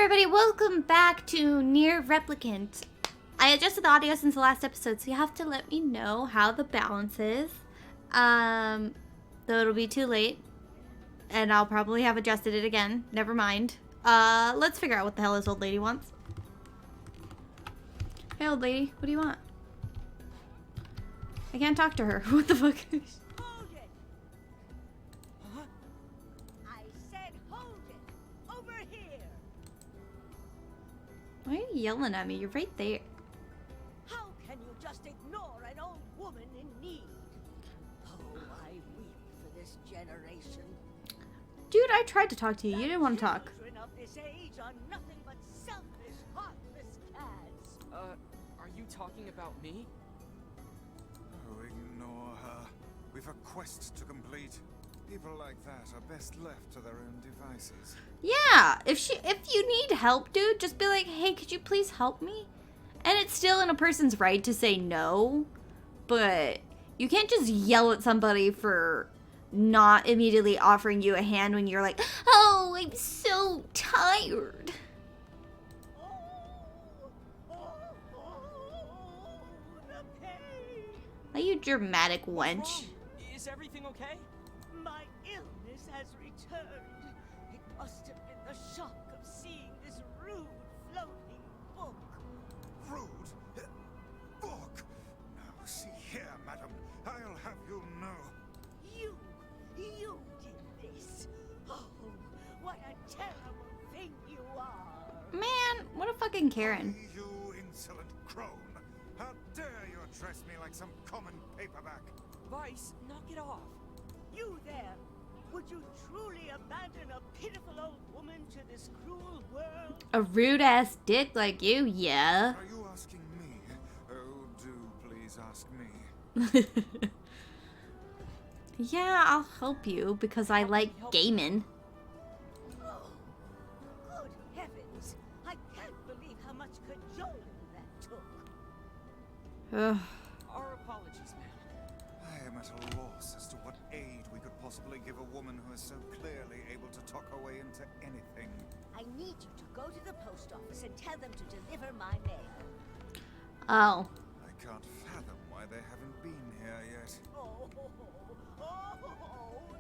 everybody, welcome back to NieR Replicant. I adjusted the audio since the last episode, so you have to let me know how the balance is. Though it'll be too late, and I'll probably have adjusted it again. Never mind. Let's figure out what the hell this old lady wants. Hey, old lady, what do you want? I can't talk to her. What the fuck? Hold it! Huh? I said hold it! Over here! Why are you yelling at me? You're right there. How can you just ignore an old woman in need? Oh, I weep for this generation. Dude, I tried to talk to you. You didn't want to talk. Children of this age are nothing but selfish, heartless cads. Are you talking about me? Oh, ignore her. We've a quest to complete. People like that are best left to their own devices. Yeah, if you need help, dude, just be like, hey, could you please help me? And it's still in a person's right to say no, but you can't just yell at somebody for not immediately offering you a hand when you're like, oh, I'm so tired. The pain! Are you dramatic wench? Is everything okay? My illness has returned. It must have been the shock of seeing this rude floating book. Rude? Book? Now, see here, madam. I'll have you know. You did this. Oh, what a terrible thing you are. Man, what a fucking Karen. You insolent crone. How dare you address me like some common paperback? Vice, knock it off. You there. Would you truly abandon a pitiful old woman to this cruel world? A rude ass dick like you, yeah. Are you asking me? Oh, do please ask me. Yeah, I'll help you because I like gaming. Oh, good heavens. I can't believe how much cajoling that took. Ugh. Our apologies, ma'am. I am at a loss as to what aid we could possibly give a woman who is so clearly able to talk her way into anything. I need you to go to the post office and tell them to deliver my mail. Oh. I can't fathom why they haven't been here yet. Oh,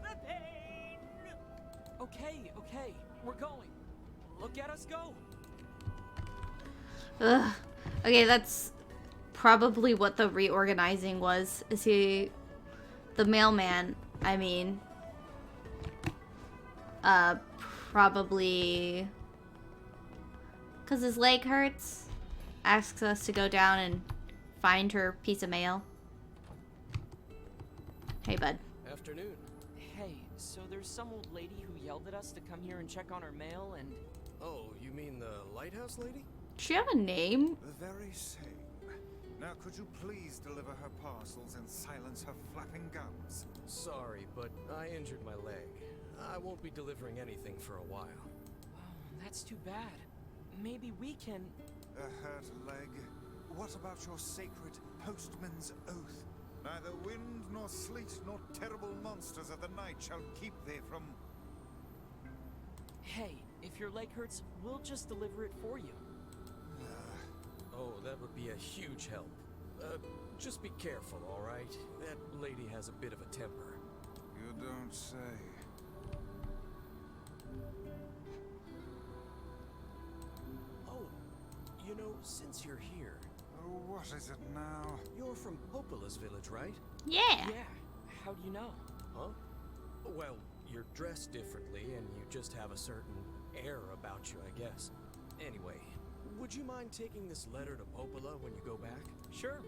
the pain! Okay, we're going. Look at us go. Ugh. Okay, that's probably what the reorganizing was. Is he the mailman? I mean, probably because his leg hurts. Asks us to go down and find her piece of mail. Hey, bud. Afternoon. Hey, so there's some old lady who yelled at us to come here and check on her mail and... Oh, you mean the Lighthouse lady? Does she have a name? The very same. Now, could you please deliver her parcels and silence her flapping gums? Sorry, but I injured my leg. I won't be delivering anything for a while. Oh, that's too bad. Maybe we can... A hurt leg? What about your sacred postman's oath? Neither wind nor sleet nor terrible monsters of the night shall keep thee from... Hey, if your leg hurts, we'll just deliver it for you. Oh, that would be a huge help. Just be careful, all right? That lady has a bit of a temper. You don't say. Oh, you know, since you're here, Oh, what is it now? you're from Popola's village, right? Yeah. Yeah, how do you know? Huh? Well, you're dressed differently, and you just have a certain air about you, I guess. Anyway, would you mind taking this letter to Popola when you go back? Sure.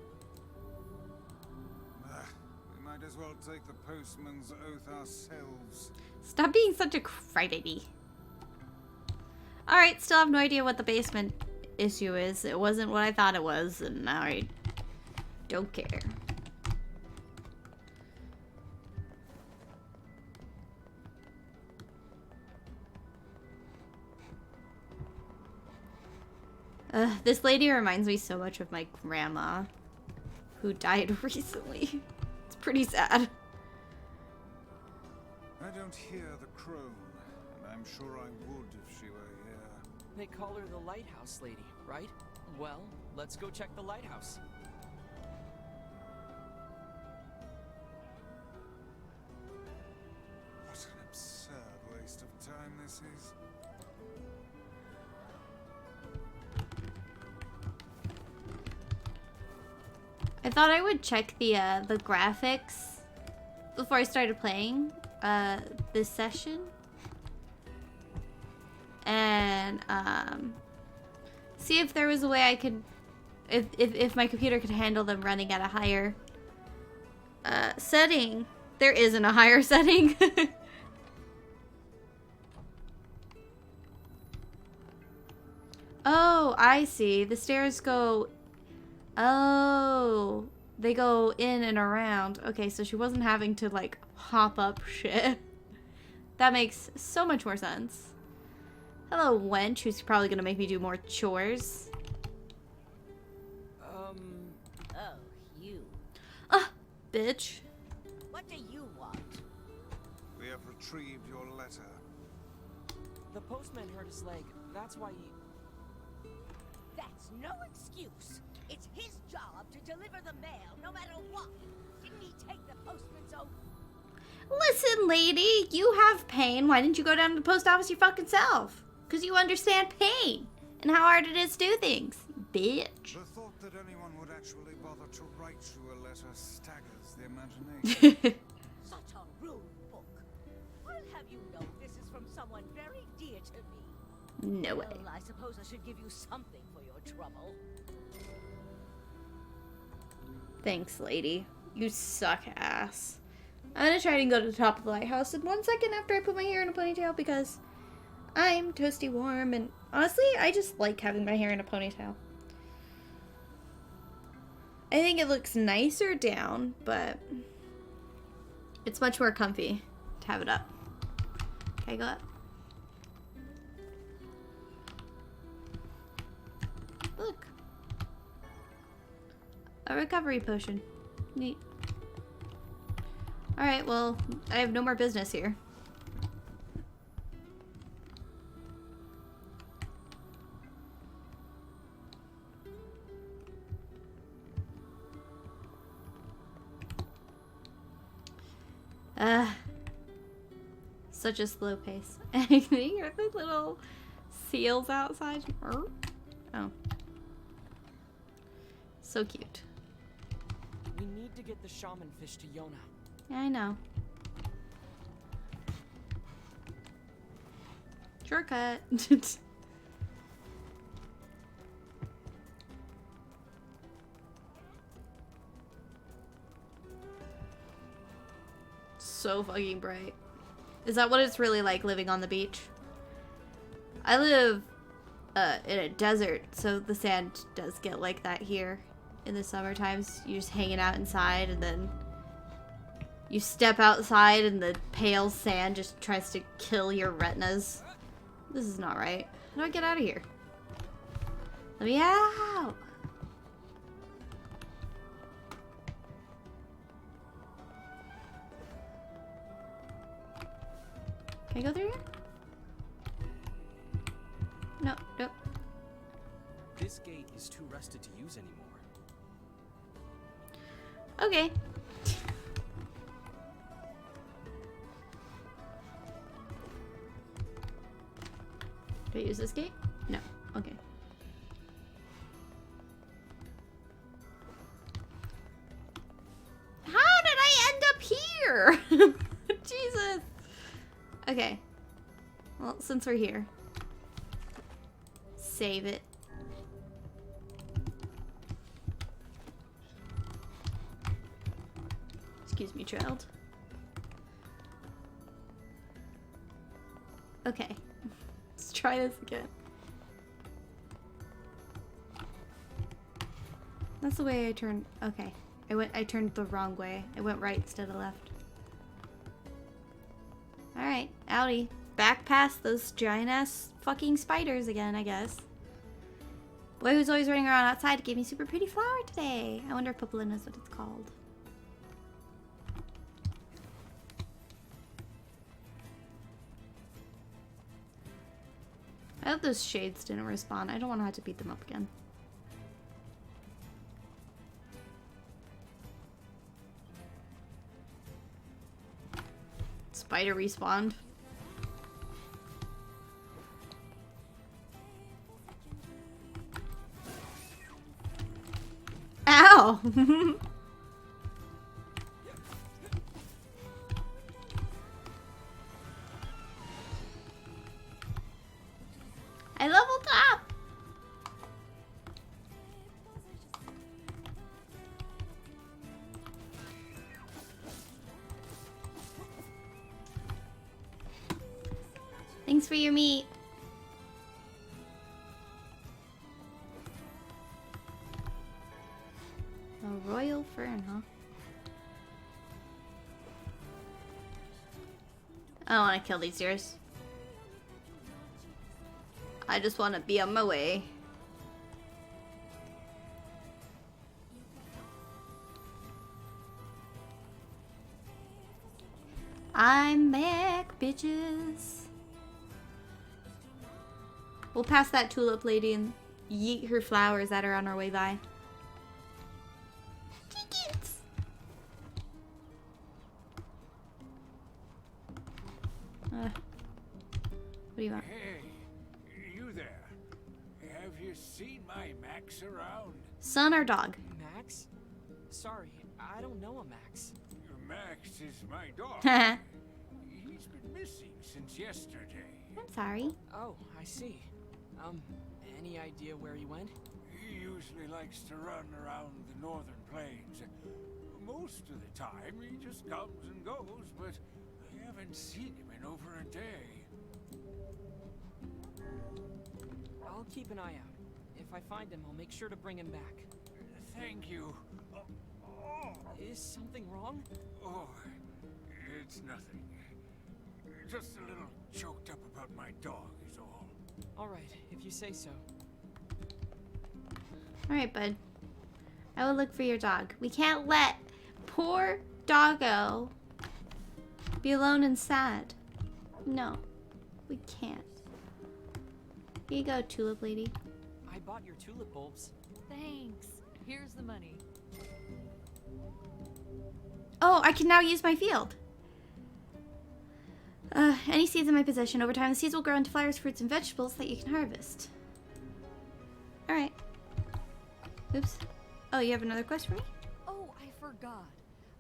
We might as well take the postman's oath ourselves. Stop being such a crybaby. Alright, still have no idea what the basement issue is. It wasn't what I thought it was, and now I don't care. This lady reminds me so much of my grandma, who died recently. It's pretty sad. I don't hear the crone, and I'm sure I would if she were here. They call her the Lighthouse lady, right? Well, let's go check the lighthouse. What an absurd waste of time this is. I thought I would check the graphics before I started playing this session, and see if there was a way I could, if my computer could handle them running at a higher setting. There isn't a higher setting. Oh, I see. The stairs go... Oh, they go in and around. Okay, so she wasn't having to, like, hop up shit. That makes so much more sense. Hello, wench, who's probably gonna make me do more chores. Oh, you. Ah, bitch. What do you want? We have retrieved your letter. The postman hurt his leg. That's why he... That's no excuse. It's his job to deliver the mail, no matter what. Didn't he take the postman's oath? Listen, lady, you have pain. Why didn't you go down to the post office your fucking self? Because you understand pain and how hard it is to do things, bitch. The thought that anyone would actually bother to write you a letter staggers the imagination. Such a rude book. I'll have you know this is from someone very dear to me. No way. Well, I suppose I should give you something for your trouble. Thanks, lady. You suck ass. I'm gonna try and go to the top of the lighthouse in 1 second after I put my hair in a ponytail because I'm toasty warm, and honestly, I just like having my hair in a ponytail. I think it looks nicer down, but it's much more comfy to have it up. Can I go up? Look. A recovery potion. Neat. Alright, well, I have no more business here. Such a slow pace. I think are the little seals outside. Oh. So cute. We need to get the shaman fish to Yona. Yeah, I know. Shortcut. So fucking bright. Is that what it's really like living on the beach? I live in a desert, so the sand does get like that here in the summer times. You're just hanging out inside, and then you step outside and the pale sand just tries to kill your retinas. This is not right. How do I get out of here? Let me out! Can I go through here? No, nope. This gate is too rusted to use anymore. Okay. Do I use this gate? No. Okay. How did I end up here? Jesus. Okay. Well, since we're here. Save it. Excuse me, child. Okay. Let's try this again. That's the way I turned. Okay. I turned the wrong way. I went right instead of left. Alright, outie. Back past those giant ass fucking spiders again, I guess. Boy who's always running around outside gave me super pretty flower today. I wonder if Popola knows what it's called. I hope those shades didn't respawn. I don't want to have to beat them up again. Spider respawned. Ow! I leveled up! Thanks for your meat. A royal fern, huh? I don't want to kill these deers. I just want to be on my way. I'm back, bitches. We'll pass that tulip lady and yeet her flowers at her on our way by. Chickens! What do you want? Hey, you there. Have you seen my Max around? Son or dog? Max? Sorry, I don't know a Max. Max is my dog. I'm He's been missing since yesterday. sorry. Oh, I see. Any idea where he went? He usually likes to run around the northern plains. Most of the time, he just comes and goes, but I haven't seen him in over a day. I'll keep an eye out. If I find him, I'll make sure to bring him back. Thank you. Is something wrong? Oh, it's nothing. Just a little choked up about my dog is all. All right, if you say so. Alright, bud. I will look for your dog. We can't let poor doggo be alone and sad. No, we can't. Here you go, tulip lady. I bought your tulip bulbs. Thanks. Here's the money. Oh, I can now use my field. Any seeds in my possession. Over time, the seeds will grow into flowers, fruits, and vegetables that you can harvest. Alright. Oops. Oh, you have another quest for me? Oh, I forgot.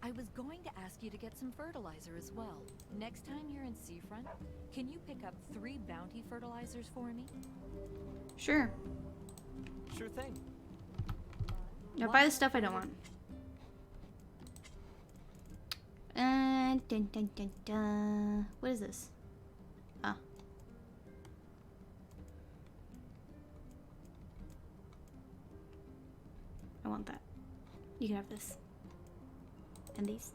I was going to ask you to get some fertilizer as well. Next time you're in Seafront, can you pick up 3 bounty fertilizers for me? Sure. Sure thing. Now buy the stuff I don't want. Dun, dun, dun, dun. What is this? Oh. I want that. You can have this. And these.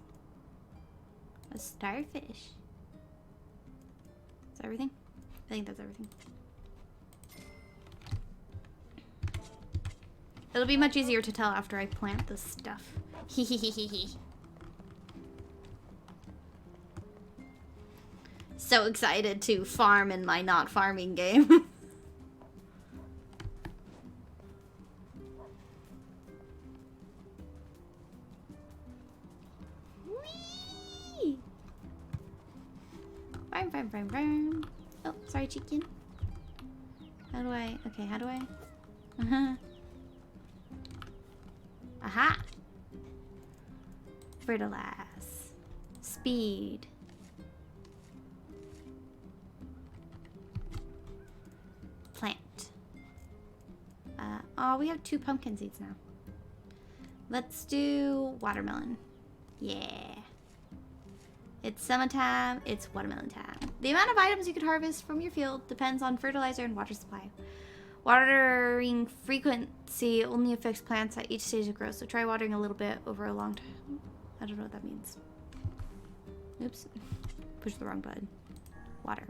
A starfish. Is that everything? I think that's everything. It'll be much easier to tell after I plant this stuff. Hehehehe. So excited to farm in my not farming game. Whee! Farm. Oh, sorry, chicken. How do I? Okay, how do I? Aha! Fertilize. Speed. Plant. Oh, we have 2 pumpkin seeds now. Let's do watermelon. Yeah. It's summertime, it's watermelon time. The amount of items you could harvest from your field depends on fertilizer and water supply. Watering frequency only affects plants at each stage of growth, so try watering a little bit over a long time. I don't know what that means. Oops. Push the wrong button. Water.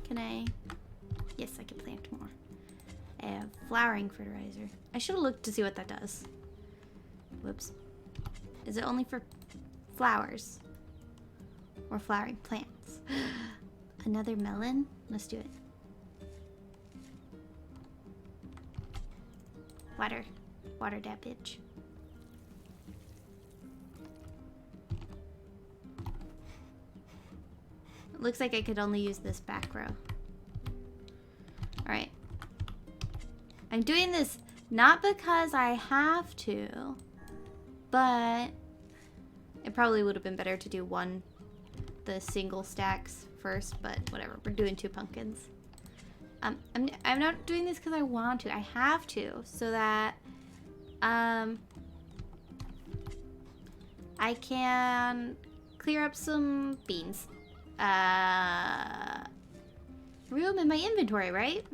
Can I? Yes, I can plant more. Flowering fertilizer. I should have looked to see what that does. Whoops. Is it only for flowers. Or flowering plants. Another melon? Let's do it. Water. Water that bitch. It looks like I could only use this back row. Alright. I'm doing this not because I have to, but it probably would have been better to do the single stacks first, but whatever. We're doing 2 pumpkins. I'm not doing this because I want to. I have to, so that I can clear up some beans. Room in my inventory, right?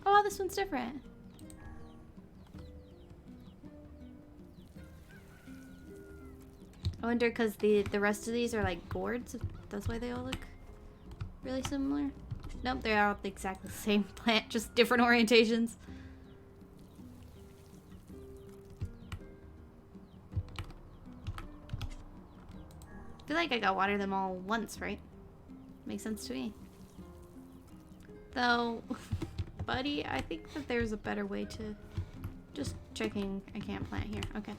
Oh, this one's different. I wonder because the rest of these are like gourds. That's why they all look really similar. Nope, they're all exactly the same plant, just different orientations. I feel like I gotta water them all once, right? Makes sense to me. Though, buddy, I think that there's a better way to... Just checking, I can't plant here. Okay.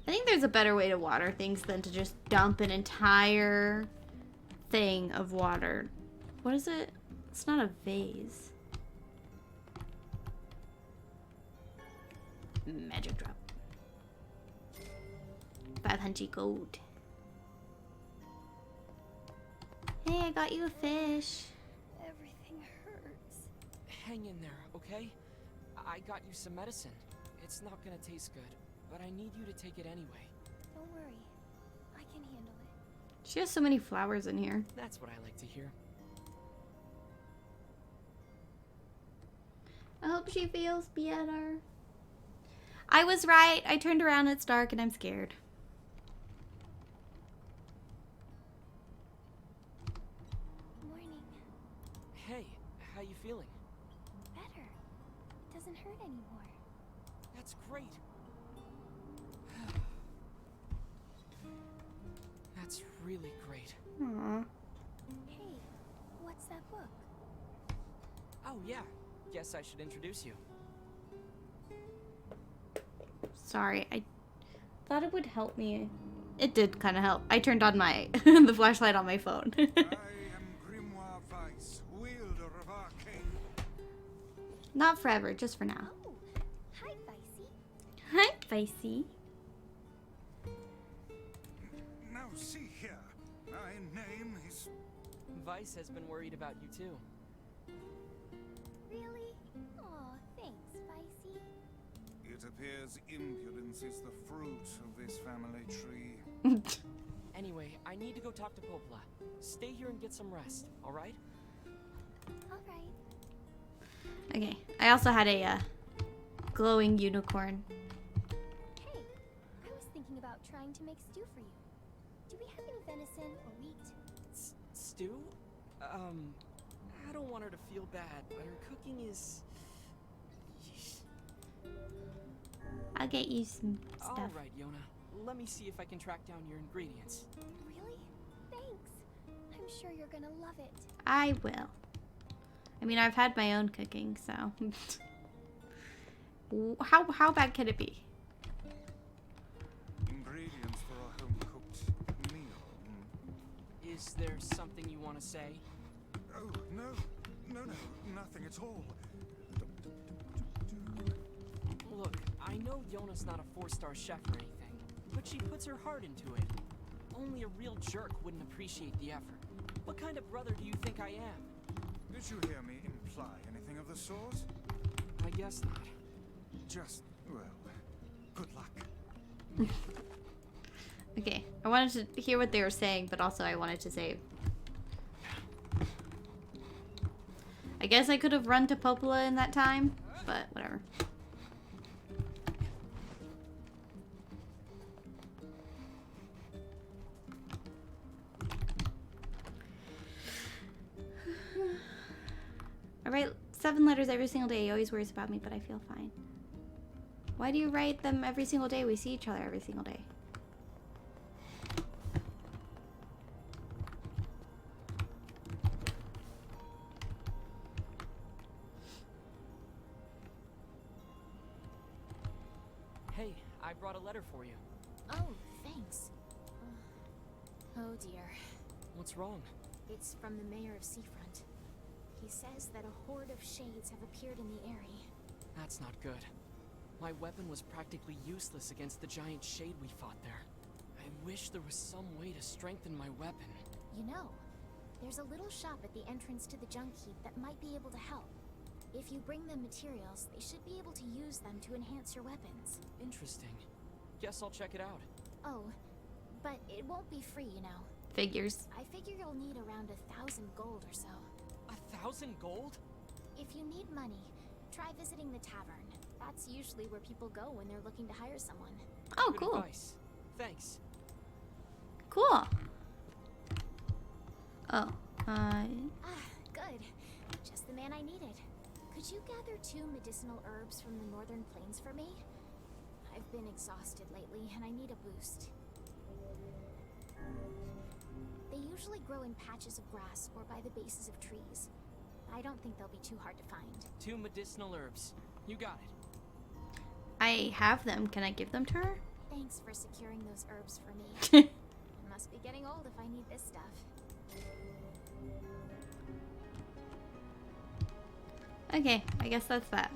I think there's a better way to water things than to just dump an entire thing of water. What is it? It's not a vase. Magic drop. 500 gold. Hey, I got you a fish. Everything hurts. Hang in there, okay? I got you some medicine. It's not gonna taste good, but I need you to take it anyway. Don't worry. I can handle it. She has so many flowers in here. That's what I like to hear. I hope she feels better. I was right. I turned around, it's dark, and I'm scared. Morning. Hey, how you feeling? Better. It doesn't hurt anymore. That's great. That's really great. Aww. Hey, what's that book? Oh yeah, guess I should introduce you. Sorry, I thought it would help me. It did kind of help. I turned on my the flashlight on my phone. I am Grimoire Weiss, wielder of arcane. Not forever, just for now. Oh, hi, Vicey. Hi, Vicey. Now see here, my name is... Vice has been worried about you too. Really? Aw, thanks, Vicey. It appears impudence is the fruit of this family tree. Anyway, I need to go talk to Popola. Stay here and get some rest, alright? Alright. Okay, I also had a glowing unicorn. Hey, I was thinking about trying to make stew for you. Do we have any venison or meat? Stew? I don't want her to feel bad, but her cooking is... I'll get you some stuff. Alright, Yona. Let me see if I can track down your ingredients. Really? Thanks. I'm sure you're gonna love it. I will. I mean, I've had my own cooking, so... How bad can it be? Ingredients for a home-cooked meal. Is there something you want to say? Oh, no, nothing at all. Look, I know Yona's not a 4-star chef or anything, but she puts her heart into it. Only a real jerk wouldn't appreciate the effort. What kind of brother do you think I am? Did you hear me imply anything of the sort? I guess not. Just, well, good luck. Okay, I wanted to hear what they were saying, but also I wanted to say... I guess I could have run to Popola in that time, but whatever. I write 7 letters every single day. He always worries about me, but I feel fine. Why do you write them every single day? We see each other every single day. I brought a letter for you. Oh, thanks. Oh dear. What's wrong? It's from the mayor of Seafront. He says that a horde of shades have appeared in the area. That's not good. My weapon was practically useless against the giant shade we fought there. I wish there was some way to strengthen my weapon. You know, there's a little shop at the entrance to the junk heap that might be able to help. If you bring them materials, they should be able to use them to enhance your weapons. Interesting. Guess I'll check it out. Oh, but it won't be free, you know. Figures. I figure you'll need around 1,000 gold or so. 1,000 gold? If you need money, try visiting the tavern. That's usually where people go when they're looking to hire someone. Oh, Good cool. advice. Thanks. Cool. Oh, Ah, good. Just the man I needed. Could you gather 2 medicinal herbs from the northern plains for me? I've been exhausted lately, and I need a boost. They usually grow in patches of grass or by the bases of trees. I don't think they'll be too hard to find. 2 medicinal herbs. You got it. I have them. Can I give them to her? Thanks for securing those herbs for me. I must be getting old if I need this stuff. Okay, I guess that's that.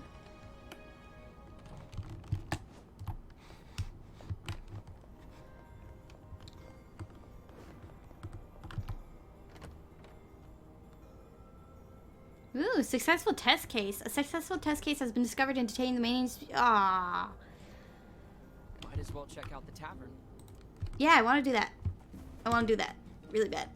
Ooh, successful test case. A successful test case has been discovered in detaining the main... Ah. Might as well check out the tavern. Yeah, I want to do that. I want to do that. Really bad.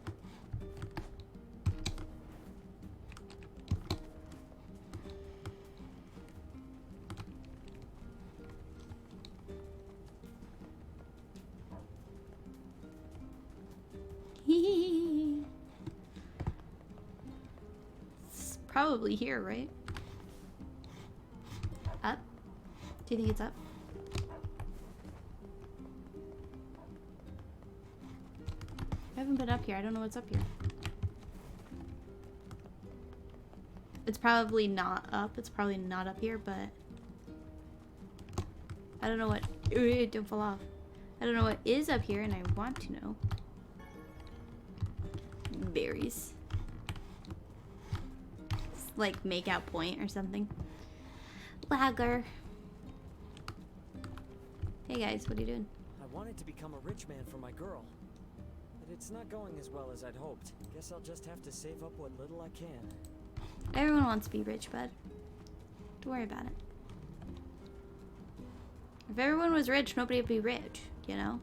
It's probably here, right? Up? Do you think it's up? I haven't been up here. I don't know what's up here. It's probably not up. It's probably not up here, but I don't know what. Ooh, don't fall off. I don't know what is up here, and I want to know. Berries. It's like make out point or something. Lager. Hey guys, what are you doing? I wanted to become a rich man for my girl, but it's not going as well as I'd hoped. Guess I'll just have to save up what little I can. Everyone wants to be rich, bud. Don't worry about it. If everyone was rich, nobody would be rich, you know?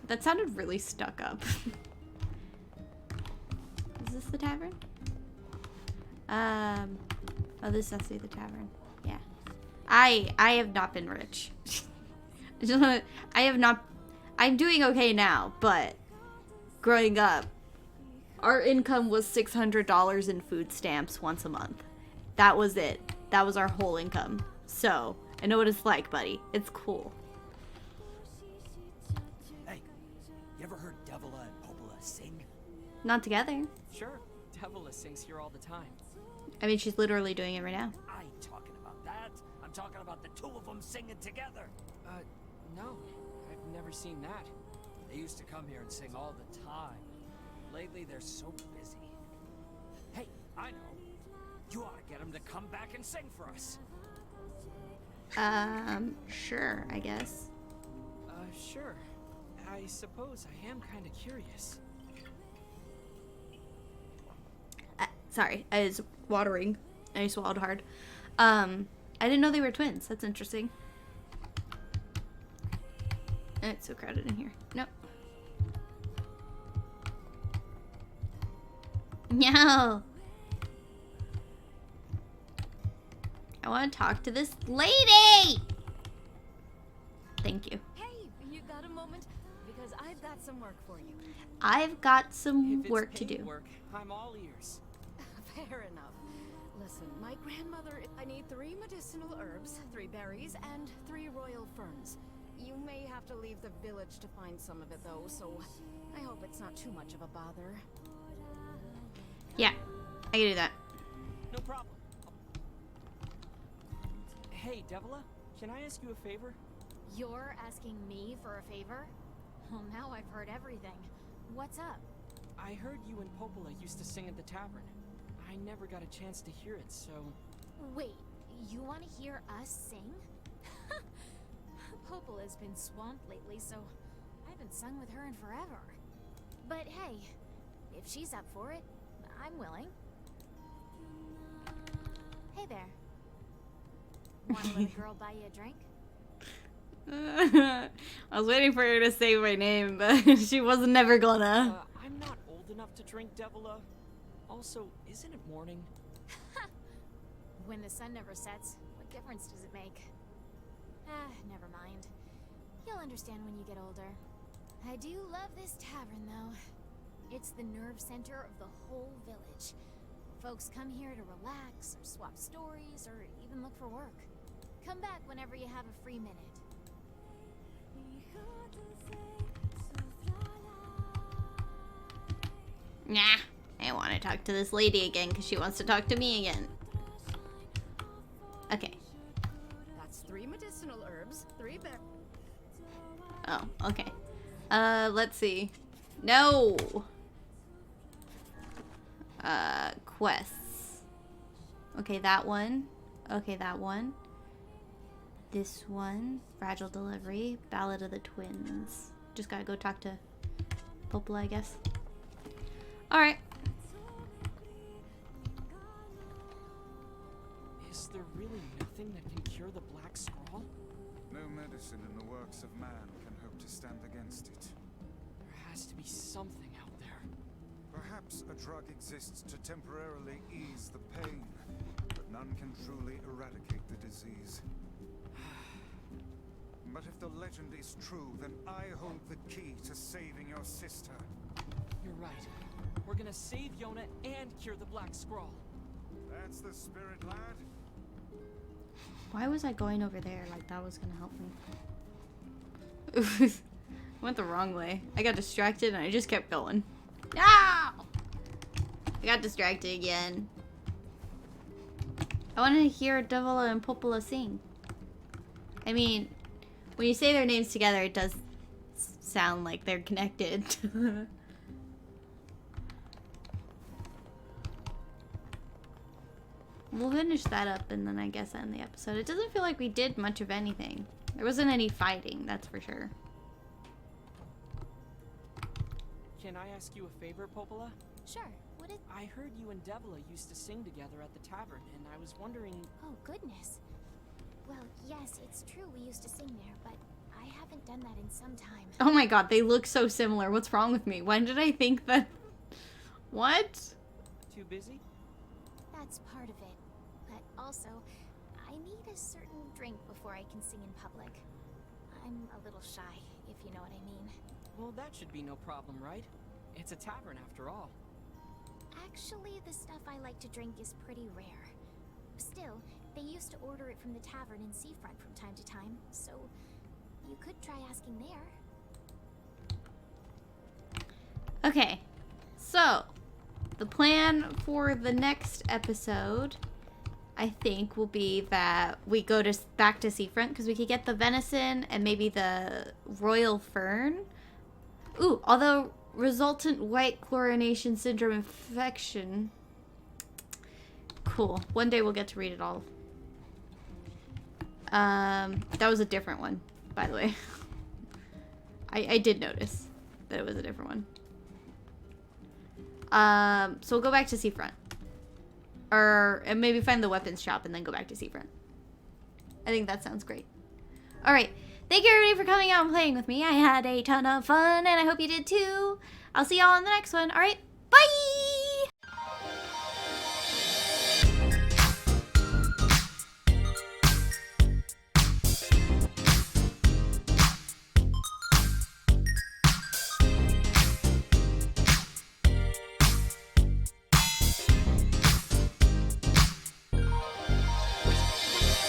That sounded really stuck up. Is this the tavern? Oh, this has to be the tavern. Yeah. I have not been rich. I have not. I'm doing okay now, but growing up, our income was $600 in food stamps once a month. That was it. That was our whole income. So, I know what it's like, buddy. It's cool. Hey, you ever heard Devila and Popola sing? Not together. Sure. Devila sings here all the time. I mean, she's literally doing it right now. I ain't talking about that. I'm talking about the 2 of them singing together. No. I've never seen that. They used to come here and sing all the time. Lately, they're so busy. Hey, I know. You ought to get them to come back and sing for us. Sure, I guess. Sure. I suppose I am kind of curious. Sorry, I was watering. I swallowed hard. I didn't know they were twins. That's interesting. It's so crowded in here. Nope. No. I want to talk to this lady. Thank you. Hey, you got a moment? Because I've got some work for you. I've got some If work it's to paid do. work, I'm all ears. Fair enough. Listen, my grandmother, I need 3 medicinal herbs, 3 berries, and 3 royal ferns. You may have to leave the village to find some of it though, so I hope it's not too much of a bother. Yeah, I can do that. No problem. Hey, Devila, can I ask you a favor? You're asking me for a favor? Well, now I've heard everything. What's up? I heard you and Popola used to sing at the tavern. I never got a chance to hear it, so... Wait, you want to hear us sing? Popola's been swamped lately, so I haven't sung with her in forever. But hey, if she's up for it, I'm willing. Hey there. Want to let a girl buy you a drink? I was waiting for her to say my name, but she was never gonna. I'm not old enough to drink, Devila. Also, isn't it morning? When the sun never sets, what difference does it make? Ah, never mind. You'll understand when you get older. I do love this tavern, though. It's the nerve center of the whole village. Folks come here to relax, or swap stories, or even look for work. Come back whenever you have a free minute. Nah, I want to talk to this lady again because she wants to talk to me again. Okay. That's 3 medicinal herbs, 3 berries. Oh, okay. Let's see. No! Quests. Okay, that one. Okay, that one. This one. Fragile Delivery. Ballad of the Twins. Just gotta go talk to Popola, I guess. Alright. Is there really nothing that can cure the Black Scrawl? No medicine in the works of man can hope to stand against it. There has to be something out there. Perhaps a drug exists to temporarily ease the pain, but none can truly eradicate the disease. But if the legend is true, then I hold the key to saving your sister. You're right. We're gonna save Yona and cure the Black Scrawl. That's the spirit, lad. Why was I going over there like that was gonna help me? Went the wrong way. I got distracted and I just kept going. No! I got distracted again. I want to hear Devila and Popola sing. I mean, when you say their names together, it does sound like they're connected. We'll finish that up and then I guess end the episode. It doesn't feel like we did much of anything. There wasn't any fighting, that's for sure. Can I ask you a favor, Popola? Sure, what is... I heard you and Devila used to sing together at the tavern, and I was wondering... Oh, goodness. Well, yes, it's true we used to sing there, but I haven't done that in some time. Oh my god, they look so similar. What's wrong with me? When did I think that... What? Too busy? That's part of it. But also, I need a certain drink before I can sing in public. I'm a little shy, if you know what I mean. Well, that should be no problem, right? It's a tavern after all. Actually, the stuff I like to drink is pretty rare. Still, they used to order it from the tavern in Seafront from time to time, so you could try asking there. Okay, so the plan for the next episode, I think, will be that we go back to Seafront because we could get the venison and maybe the royal fern. Ooh, although resultant white chlorination syndrome infection. Cool. One day we'll get to read it all. That was a different one, by the way. I did notice that it was a different one. So we'll go back to Seafront. And maybe find the weapons shop and then go back to Seafront. I think that sounds great. Alright. Thank you everybody for coming out and playing with me. I had a ton of fun and I hope you did too. I'll see y'all on the next one. Alright.